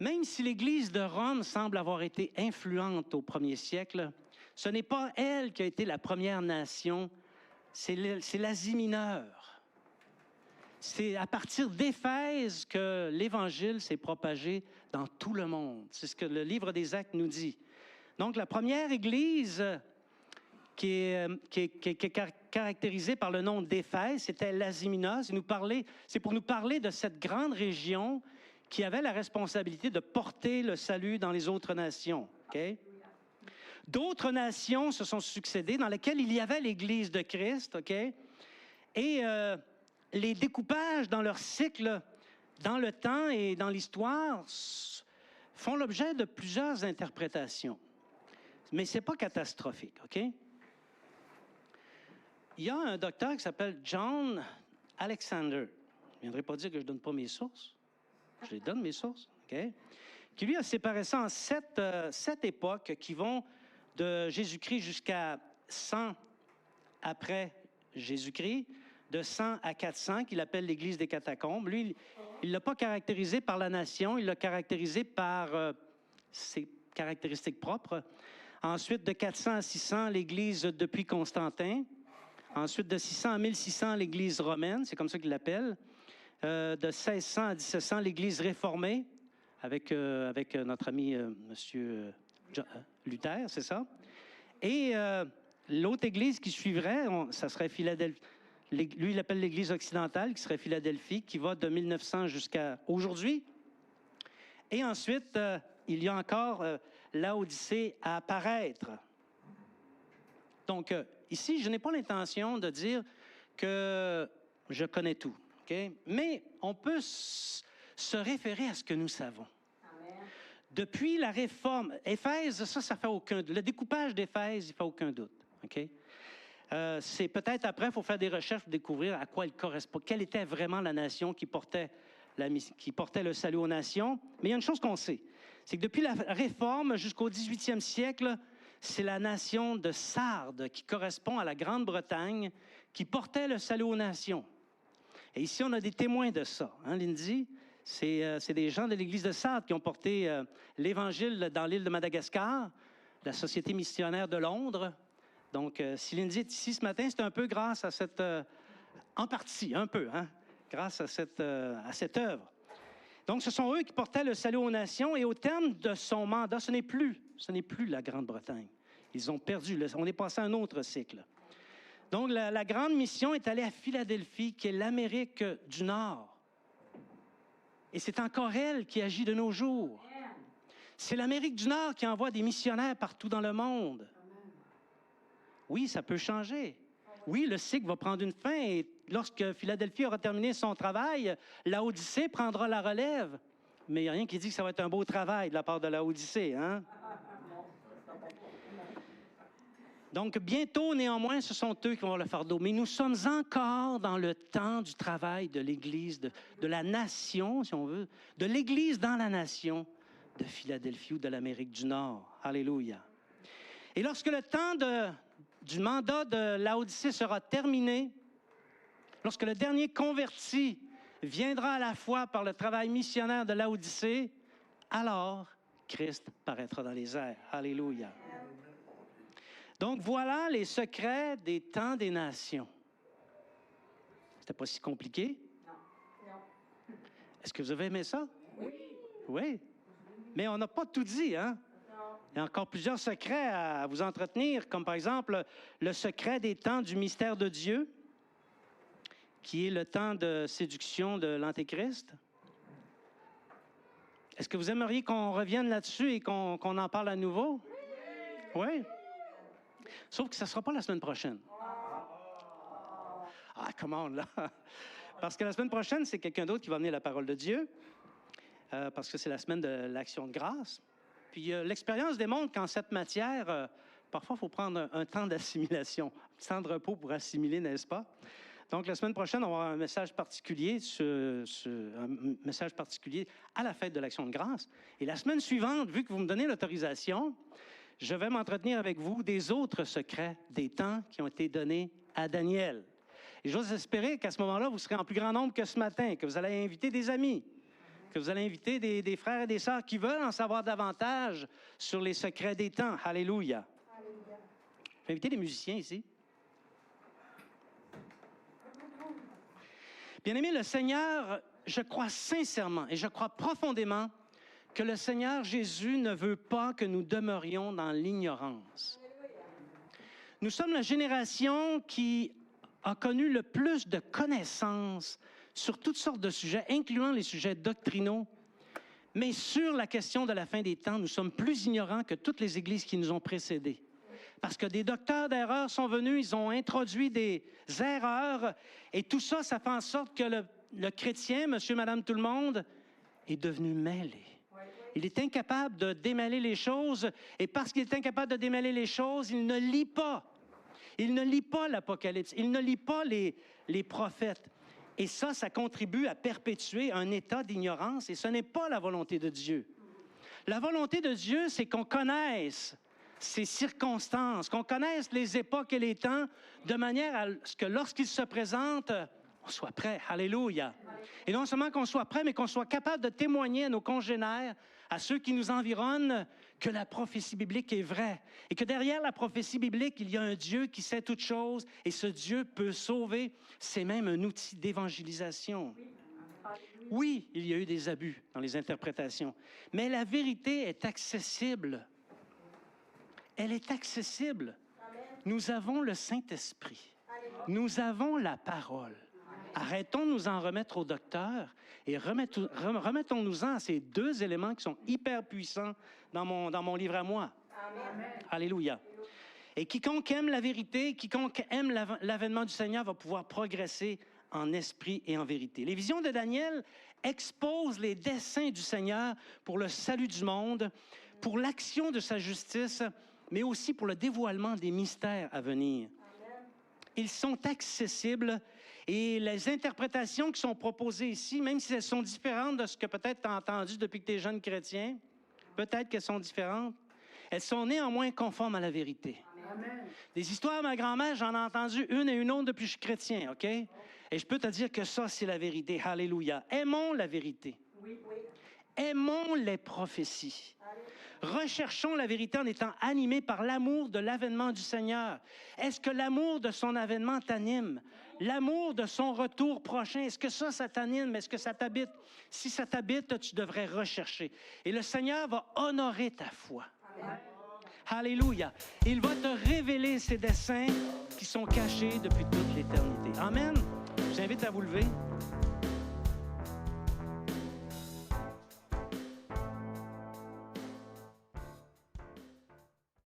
Même si l'Église de Rome semble avoir été influente au 1er siècle, ce n'est pas elle qui a été la première nation, c'est l'Asie mineure. C'est à partir d'Éphèse que l'Évangile s'est propagé dans tout le monde. C'est ce que le livre des Actes nous dit. Donc, la première Église qui est caractérisée par le nom d'Éphèse, c'était l'Asie mineure. C'est pour nous parler de cette grande région qui avait la responsabilité de porter le salut dans les autres nations. Okay? D'autres nations se sont succédées dans lesquelles il y avait l'Église de Christ. Okay? Et les découpages dans leur cycle, dans le temps et dans l'histoire, font l'objet de plusieurs interprétations. Mais ce n'est pas catastrophique, OK? Il y a un docteur qui s'appelle John Alexander. Je ne viendrai pas dire que je ne donne pas mes sources. Je les donne, mes sources, OK? Qui, lui, a séparé ça en 7 époques qui vont de Jésus-Christ jusqu'à 100 après Jésus-Christ, de 100 à 400, qu'il appelle l'Église des catacombes. Lui, il ne l'a pas caractérisé par la nation, il l'a caractérisé par ses caractéristiques propres. Ensuite, de 400 à 600, l'Église depuis Constantin. Ensuite, de 600 à 1600, l'Église romaine, c'est comme ça qu'il l'appelle. De 1600 à 1700, l'Église réformée, avec notre ami M. Luther, c'est ça. Et l'autre Église qui suivrait, ça serait Philadelphie. Lui, il appelle l'Église occidentale, qui serait Philadelphie, qui va de 1900 jusqu'à aujourd'hui. Et ensuite, il y a encore Laodicée à apparaître. Donc, ici, je n'ai pas l'intention de dire que je connais tout. Okay? Mais on peut se référer à ce que nous savons. Amen. Depuis la réforme, Éphèse, ça fait aucun doute. Le découpage d'Éphèse, il ne fait aucun doute. Okay? C'est peut-être après, il faut faire des recherches pour découvrir à quoi il correspond, quelle était vraiment la nation qui portait le salut aux nations. Mais il y a une chose qu'on sait, c'est que depuis la Réforme jusqu'au 18e siècle, c'est la nation de Sardes qui correspond à la Grande-Bretagne qui portait le salut aux nations. Et ici, on a des témoins de ça. Hein, Lindsay? C'est des gens de l'Église de Sardes qui ont porté l'Évangile dans l'île de Madagascar, la Société missionnaire de Londres. Donc, si Lindsay est ici ce matin, c'est un peu grâce à cette... en partie, un peu, hein, grâce à cette œuvre. Donc, ce sont eux qui portaient le salut aux nations et au terme de son mandat, ce n'est plus la Grande-Bretagne. Ils ont perdu, on est passé à un autre cycle. Donc, la grande mission est allée à Philadelphie, qui est l'Amérique du Nord. Et c'est encore elle qui agit de nos jours. C'est l'Amérique du Nord qui envoie des missionnaires partout dans le monde. Oui, ça peut changer. Oui, le cycle va prendre une fin et lorsque Philadelphie aura terminé son travail, Laodicée prendra la relève. Mais il n'y a rien qui dit que ça va être un beau travail de la part de Laodicée, hein? Donc, bientôt, néanmoins, ce sont eux qui vont avoir le fardeau. Mais nous sommes encore dans le temps du travail de l'Église, de la nation, si on veut, de l'Église dans la nation de Philadelphie ou de l'Amérique du Nord. Alléluia. Et lorsque le temps du mandat de Laodicée sera terminé, lorsque le dernier converti viendra à la foi par le travail missionnaire de Laodicée, alors Christ paraîtra dans les airs. Alléluia. Donc voilà les secrets des temps des nations. C'était pas si compliqué? Non. Est-ce que vous avez aimé ça? Oui. Oui. Mais on n'a pas tout dit, hein? Il y a encore plusieurs secrets à vous entretenir, comme par exemple le secret des temps du mystère de Dieu, qui est le temps de séduction de l'Antéchrist. Est-ce que vous aimeriez qu'on revienne là-dessus et qu'on en parle à nouveau? Oui. Sauf que ça ne sera pas la semaine prochaine. Ah, come on, là! Parce que la semaine prochaine, c'est quelqu'un d'autre qui va amener la parole de Dieu, parce que c'est la semaine de l'Action de grâce. Puis l'expérience démontre qu'en cette matière, parfois, il faut prendre un temps d'assimilation, un temps de repos pour assimiler, n'est-ce pas? Donc, la semaine prochaine, on va avoir un message particulier, un message particulier à la fête de l'Action de grâce. Et la semaine suivante, vu que vous me donnez l'autorisation, je vais m'entretenir avec vous des autres secrets des temps qui ont été donnés à Daniel. Et j'ose espérer qu'à ce moment-là, vous serez en plus grand nombre que ce matin, que vous allez inviter des amis, que vous allez inviter des frères et des sœurs qui veulent en savoir davantage sur les secrets des temps. Alléluia. Alléluia. Je vais inviter des musiciens ici. Bien-aimés, le Seigneur, je crois sincèrement et je crois profondément que le Seigneur Jésus ne veut pas que nous demeurions dans l'ignorance. Nous sommes la génération qui a connu le plus de connaissances sur toutes sortes de sujets, incluant les sujets doctrinaux. Mais sur la question de la fin des temps, nous sommes plus ignorants que toutes les églises qui nous ont précédés. Parce que des docteurs d'erreurs sont venus, ils ont introduit des erreurs, et tout ça, ça fait en sorte que le chrétien, monsieur, madame, tout le monde, est devenu mêlé. Il est incapable de démêler les choses, et parce qu'il est incapable de démêler les choses, il ne lit pas. Il ne lit pas l'Apocalypse, il ne lit pas les prophètes. Et ça contribue à perpétuer un état d'ignorance, et ce n'est pas la volonté de Dieu. La volonté de Dieu, c'est qu'on connaisse ces circonstances, qu'on connaisse les époques et les temps, de manière à ce que lorsqu'ils se présentent, on soit prêt. Alléluia. Et non seulement qu'on soit prêt, mais qu'on soit capable de témoigner à nos congénères, à ceux qui nous environnent, que la prophétie biblique est vraie. Et que derrière la prophétie biblique, il y a un Dieu qui sait toutes choses, et ce Dieu peut sauver. C'est même un outil d'évangélisation. Oui, il y a eu des abus dans les interprétations, mais la vérité est accessible. Elle est accessible. Nous avons le Saint-Esprit. Nous avons la parole. Arrêtons de nous en remettre au docteur et remettons-nous-en à ces deux éléments qui sont hyper puissants dans mon livre à moi. Amen. Alléluia. Et quiconque aime la vérité, quiconque aime l'avènement du Seigneur va pouvoir progresser en esprit et en vérité. Les visions de Daniel exposent les desseins du Seigneur pour le salut du monde, pour l'action de sa justice, mais aussi pour le dévoilement des mystères à venir. Ils sont accessibles et les interprétations qui sont proposées ici, même si elles sont différentes de ce que peut-être tu as entendu depuis que tu es jeune chrétien, peut-être qu'elles sont différentes, elles sont néanmoins conformes à la vérité. Amen. Des histoires de ma grand-mère, j'en ai entendu une et une autre depuis que je suis chrétien, OK? Et je peux te dire que ça, c'est la vérité. Alléluia. Aimons la vérité. Oui, oui. Aimons les prophéties. Recherchons la vérité en étant animés par l'amour de l'avènement du Seigneur. Est-ce que l'amour de son avènement t'anime? L'amour de son retour prochain, est-ce que ça t'anime? Est-ce que ça t'habite? Si ça t'habite, tu devrais rechercher. Et le Seigneur va honorer ta foi. Amen. Alléluia. Il va te révéler ses desseins qui sont cachés depuis toute l'éternité. Amen. Je vous invite à vous lever.